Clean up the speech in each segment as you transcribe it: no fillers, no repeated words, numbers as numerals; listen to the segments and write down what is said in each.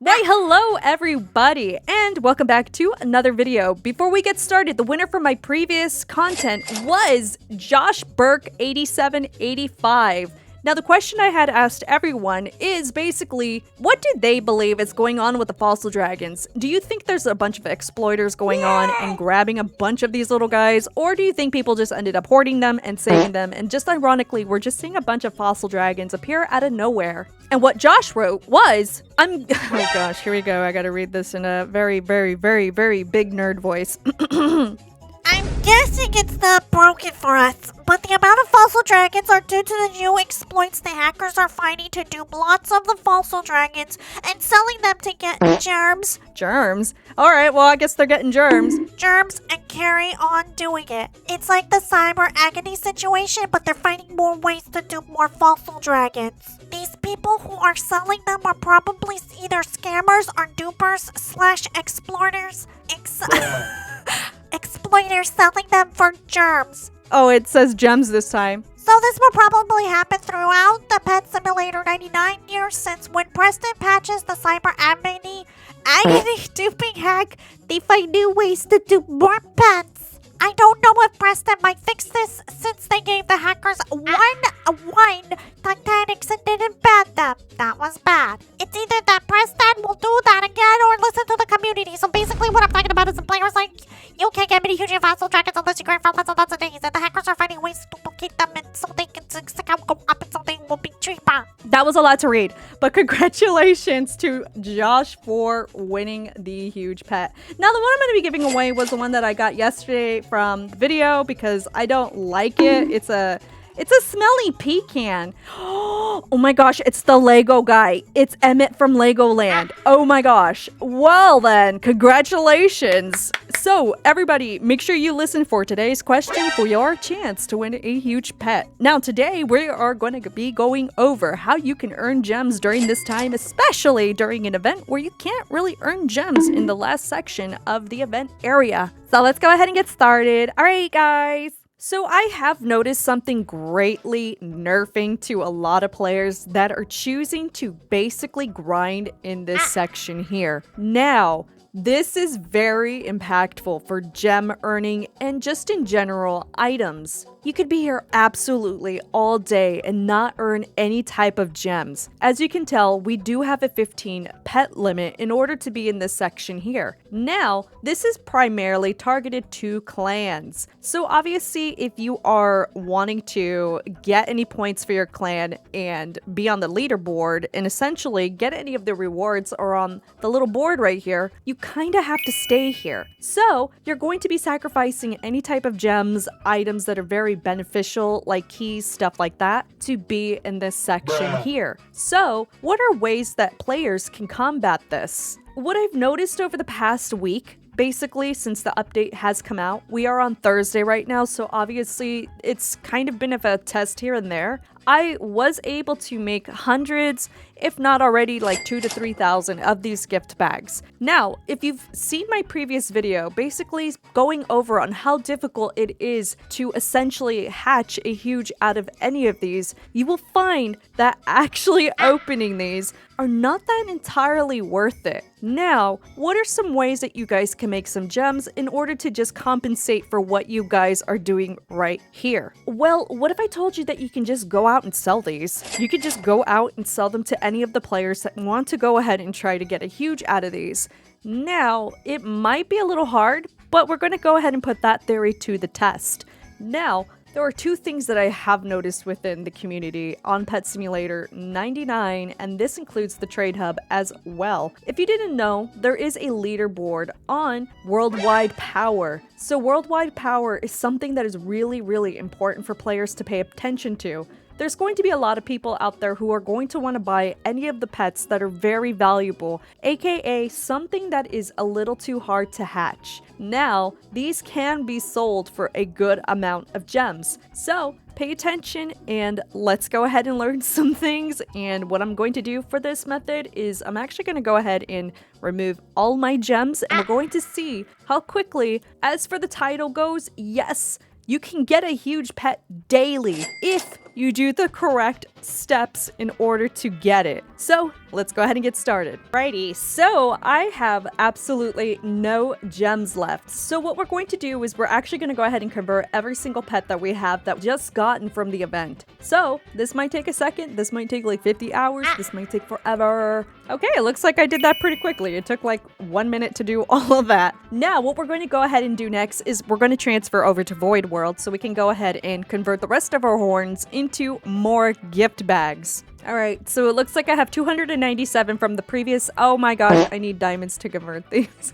Why, hello everybody, and welcome back to another video. Before we get started, the winner from my previous content was Josh Burke 8785. Now, the question I had asked everyone is basically, what do they believe is going on with the fossil dragons? Do you think there's a bunch of exploiters going on and grabbing a bunch of these little guys? Or do you think people just ended up hoarding them and saving them? And just ironically, we're just seeing a bunch of fossil dragons appear out of nowhere. And what Josh wrote was, oh gosh, here we go. I gotta read this in a very, very, very, very big nerd voice. I'm guessing it's not broken for us, but the amount of fossil dragons are due to the new exploits the hackers are finding to dupe lots of the fossil dragons and selling them to get germs. Germs? Alright, well, I guess they're getting germs. Germs and carry on doing it. It's like the cyber agony situation, but they're finding more ways to dupe more fossil dragons. These people who are selling them are probably either scammers or dupers / exploiters. Exploiters selling them for germs. Oh, it says gems this time. So this will probably happen throughout the Pet Simulator 99 years, since when Preston patches the cyber agony duping hack, they find new ways to dupe more pets. I don't know if Preston might fix this, since they gave the hackers one Titanics and didn't ban them. That was bad. It's either that Preston will do that again or listen to the community. So basically what I'm talking about is the players like, you can't get many huge fossil dragons unless you grind for lots of days. And the hackers are finding ways to duplicate them and so they can go up and so they will be cheaper. That was a lot to read, but congratulations to Josh for winning the huge pet. Now, the one I'm going to be giving away was the one that I got yesterday from the video because I don't like it. It's a smelly pecan. Oh my gosh, it's the Lego guy. It's Emmett from Legoland. Oh my gosh. Well then, congratulations. So everybody, make sure you listen for today's question for your chance to win a huge pet. Now today, we are going to be going over how you can earn gems during this time, especially during an event where you can't really earn gems in the last section of the event area. So let's go ahead and get started. All right, guys. So I have noticed something greatly nerfing to a lot of players that are choosing to basically grind in this section here. Now, this is very impactful for gem earning and just in general items. You could be here absolutely all day and not earn any type of gems. As you can tell, we do have a 15 pet limit in order to be in this section here. Now, this is primarily targeted to clans. So obviously, if you are wanting to get any points for your clan and be on the leaderboard and essentially get any of the rewards or on the little board right here, you kind of have to stay here. So you're going to be sacrificing any type of gems, items that are very beneficial, like keys, stuff like that, to be in this section here. So what are ways that players can combat this? What I've noticed over the past week, basically since the update has come out, we are on Thursday right now, so obviously it's kind of been of a test here and there. I was able to make hundreds, if not already like 2,000 to 3,000 of these gift bags. Now, if you've seen my previous video, basically going over on how difficult it is to essentially hatch a huge out of any of these, you will find that actually opening these are not that entirely worth it. Now, what are some ways that you guys can make some gems in order to just compensate for what you guys are doing right here? Well, what if I told you that you can just go out and sell these? You could just go out and sell them to any of the players that want to go ahead and try to get a huge out of these. Now, it might be a little hard, but we're going to go ahead and put that theory to the test. Now, there are two things that I have noticed within the community on Pet Simulator 99, and this includes the Trade Hub as well. If you didn't know, there is a leaderboard on Worldwide Power. So Worldwide Power is something that is really, really important for players to pay attention to. There's going to be a lot of people out there who are going to want to buy any of the pets that are very valuable, aka something that is a little too hard to hatch. Now, these can be sold for a good amount of gems. So pay attention and let's go ahead and learn some things. And what I'm going to do for this method is I'm actually going to go ahead and remove all my gems, and we're going to see how quickly. As for the title goes, yes, you can get a huge pet daily if you do the correct steps in order to get it. So let's go ahead and get started. Righty, so I have absolutely no gems left. So what we're going to do is we're actually going to go ahead and convert every single pet that we have that we just gotten from the event. So this might take a second. This might take like 50 hours. This might take forever. Okay, it looks like I did that pretty quickly. It took like 1 minute to do all of that. Now, what we're going to go ahead and do next is we're going to transfer over to Void World so we can go ahead and convert the rest of our horns into more gift bags. All right, so it looks like I have 297 from the previous. Oh my gosh, I need diamonds to convert these.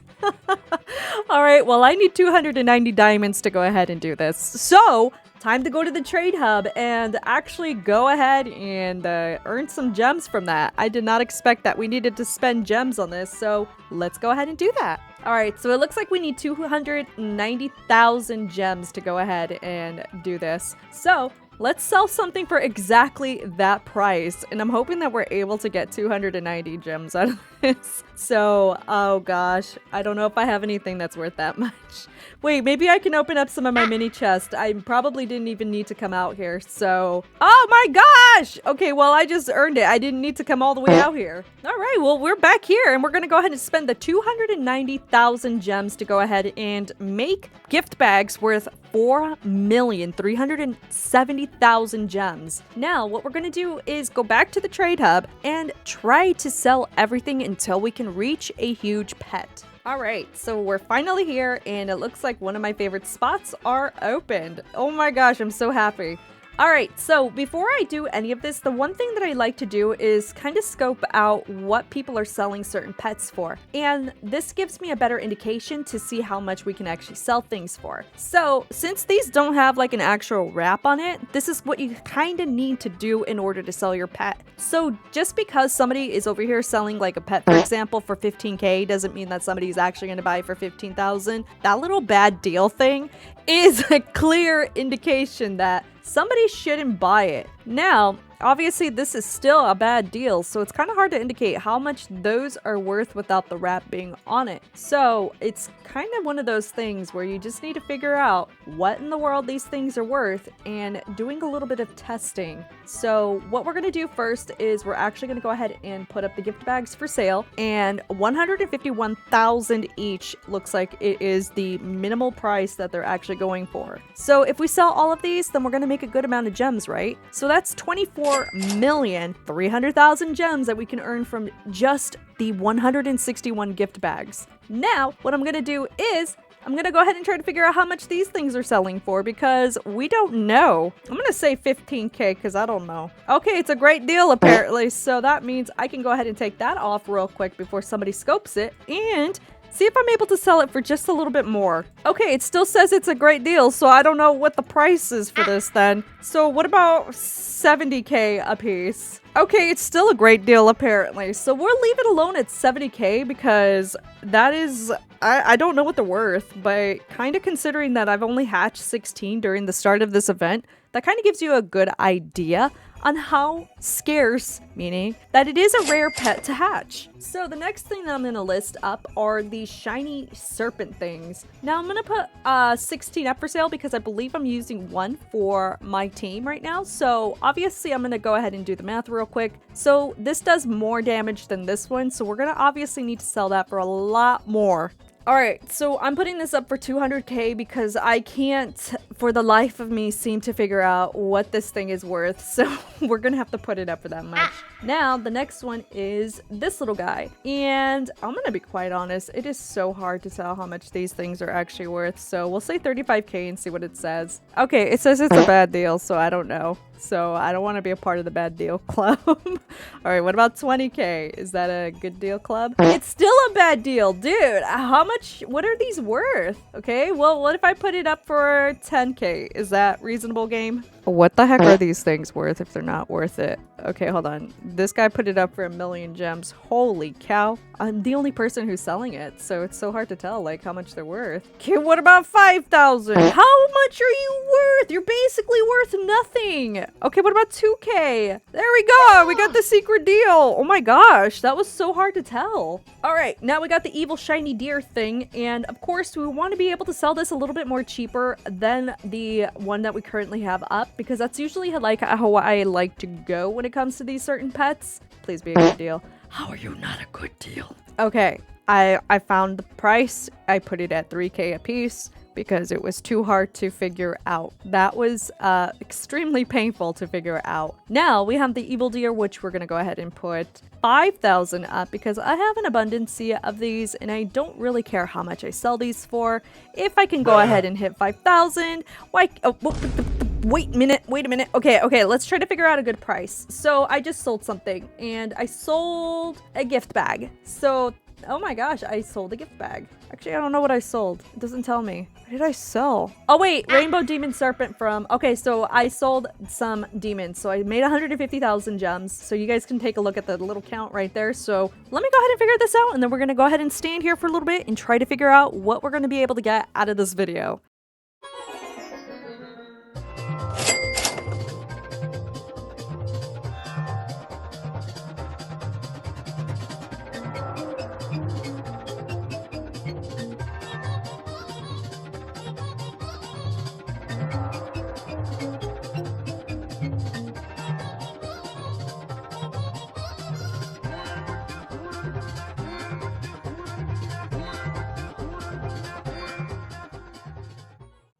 All right, well, I need 290 diamonds to go ahead and do this. So time to go to the trade hub and actually go ahead and earn some gems from that. I did not expect that we needed to spend gems on this, so let's go ahead and do that. All right, so it looks like we need 290,000 gems to go ahead and do this. So let's sell something for exactly that price, and I'm hoping that we're able to get 290 gems out of this. So, oh gosh, I don't know if I have anything that's worth that much. Wait, maybe I can open up some of my mini chest. I probably didn't even need to come out here, so... Oh my gosh! Okay, well, I just earned it. I didn't need to come all the way out here. All right, well, we're back here, and we're gonna go ahead and spend the 290,000 gems to go ahead and make gift bags worth 4,370,000 gems. Now, what we're gonna do is go back to the trade hub and try to sell everything until we can reach a huge pet. All right, so we're finally here, and it looks like one of my favorite spots are opened. Oh my gosh, I'm so happy. All right, so before I do any of this, the one thing that I like to do is kind of scope out what people are selling certain pets for. And this gives me a better indication to see how much we can actually sell things for. So since these don't have like an actual wrap on it, this is what you kind of need to do in order to sell your pet. So just because somebody is over here selling like a pet, for example, for 15K doesn't mean that somebody's actually going to buy it for 15,000. That little bad deal thing is a clear indication that somebody shouldn't buy it. Now, obviously this is still a bad deal, so it's kind of hard to indicate how much those are worth without the wrap being on it. So it's kind of one of those things where you just need to figure out what in the world these things are worth and doing a little bit of testing. So what we're going to do first is we're actually going to go ahead and put up the gift bags for sale, and 151,000 each looks like it is the minimal price that they're actually going for. So if we sell all of these, then we're going to make a good amount of gems, right? So that's 24,300,000 gems that we can earn from just the 161 gift bags. Now, what I'm going to do is I'm going to go ahead and try to figure out how much these things are selling for because we don't know. I'm going to say 15K because I don't know. Okay, it's a great deal apparently. So that means I can go ahead and take that off real quick before somebody scopes it and see if I'm able to sell it for just a little bit more. Okay, it still says it's a great deal, so I don't know what the price is for this then. So what about 70K a piece? Okay, it's still a great deal apparently. So we'll leave it alone at 70K because that is, I don't know what they're worth, but kind of considering that I've only hatched 16 during the start of this event, that kind of gives you a good idea on how scarce, meaning that it is a rare pet to hatch. So the next thing that I'm going to list up are the shiny serpent things. Now I'm going to put 16 up for sale because I believe I'm using one for my team right now. So obviously I'm going to go ahead and do the math real quick. So this does more damage than this one. So we're going to obviously need to sell that for a lot more. Alright, so I'm putting this up for 200K because I can't, for the life of me, seem to figure out what this thing is worth. So we're gonna have to put it up for that much. Now, the next one is this little guy. And I'm gonna be quite honest, it is so hard to tell how much these things are actually worth. So we'll say 35K and see what it says. Okay, it says it's a bad deal, so I don't know. So I don't want to be a part of the bad deal club. All right, what about 20K? Is that a good deal club? It's still a bad deal, dude. How much, what are these worth? Okay, well, what if I put it up for 10K? Is that reasonable, game? What the heck are these things worth if they're not worth it? Okay, hold on. This guy put it up for 1,000,000 gems. Holy cow. I'm the only person who's selling it, so it's so hard to tell, like, how much they're worth. Okay, what about 5,000? How much are you worth? You're basically worth nothing. Okay, what about 2K? There we go. We got the secret deal. Oh my gosh, that was so hard to tell. All right, now we got the evil shiny deer thing, and of course, we want to be able to sell this a little bit more cheaper than the one that we currently have up. because that's usually how I like to go when it comes to these certain pets. Please be a good deal. How are you not a good deal? Okay, I found the price. I put it at 3K a piece because it was too hard to figure out. That was extremely painful to figure out. Now we have the evil deer, which we're gonna go ahead and put 5,000 up because I have an abundance of these and I don't really care how much I sell these for. If I can go ahead and hit 5,000, why? Oh, wait a minute. Okay, let's try to figure out a good price. So I just sold something and I sold a gift bag. So, oh my gosh, I sold a gift bag. Actually, I don't know what I sold. It doesn't tell me. What did I sell? Oh wait, Rainbow Demon Serpent from... Okay, so I sold some demons. So I made 150,000 gems. So you guys can take a look at the little count right there. So let me go ahead and figure this out. And then we're going to go ahead and stand here for a little bit and try to figure out what we're going to be able to get out of this video.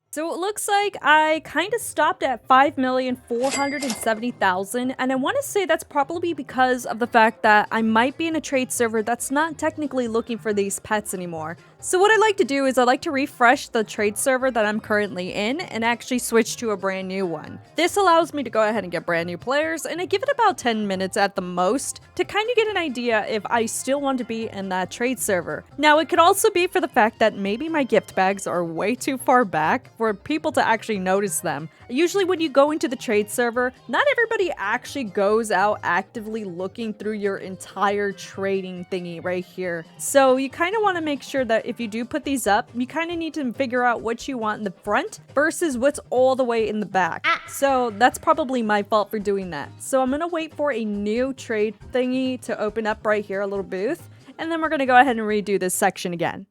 So it looks like I kind of stopped at 5,470,000, and I want to say that's probably because of the fact that I might be in a trade server that's not technically looking for these pets anymore. So what I like to do is I like to refresh the trade server that I'm currently in and actually switch to a brand new one. This allows me to go ahead and get brand new players, and I give it about 10 minutes at the most to kind of get an idea if I still want to be in that trade server. Now it could also be for the fact that maybe my gift bags are way too far back for people to actually notice them. Usually when you go into the trade server, not everybody actually goes out actively looking through your entire trading thingy right here. So you kind of want to make sure that if you do put these up, you kind of need to figure out what you want in the front versus what's all the way in the back. So that's probably my fault for doing that. So I'm going to wait for a new trade thingy to open up right here, a little booth, and then we're going to go ahead and redo this section again.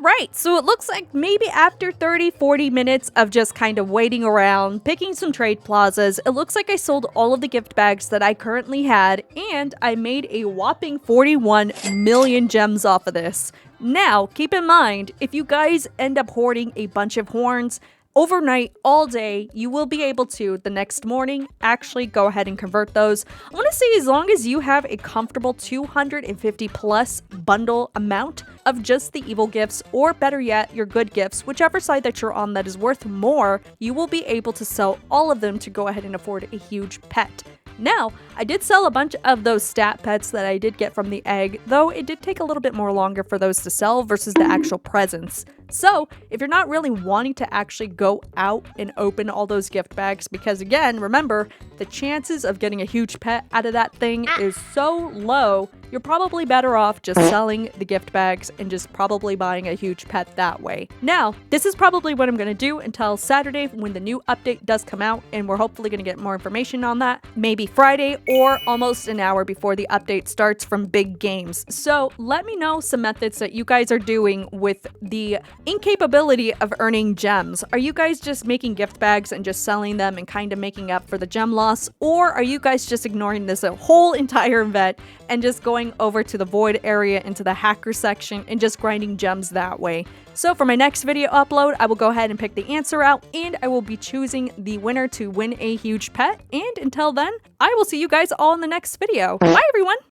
Right, so it looks like maybe after 30-40 minutes of just kind of waiting around, picking some trade plazas, it looks like I sold all of the gift bags that I currently had, and I made a whopping 41 million gems off of this. Now, keep in mind, if you guys end up hoarding a bunch of horns, overnight, all day, you will be able to, the next morning, actually go ahead and convert those. I want to say as long as you have a comfortable 250 plus bundle amount of just the evil gifts, or better yet, your good gifts, whichever side that you're on that is worth more, you will be able to sell all of them to go ahead and afford a huge pet. Now, I did sell a bunch of those stat pets that I did get from the egg, though it did take a little bit more longer for those to sell versus the actual presents. So, if you're not really wanting to actually go out and open all those gift bags, because again, remember, the chances of getting a huge pet out of that thing is so low, you're probably better off just selling the gift bags and just probably buying a huge pet that way. Now, this is probably what I'm going to do until Saturday when the new update does come out, and we're hopefully going to get more information on that. Maybe Friday or almost an hour before the update starts from big games. So let me know some methods that you guys are doing with the incapability of earning gems. Are you guys just making gift bags and just selling them and kind of making up for the gem loss? Or are you guys just ignoring this whole entire event and just going over to the void area into the hacker section and just grinding gems that way? So for my next video upload, I will go ahead and pick the answer out, and I will be choosing the winner to win a huge pet. And until then, I will see you guys all in the next video. Bye everyone!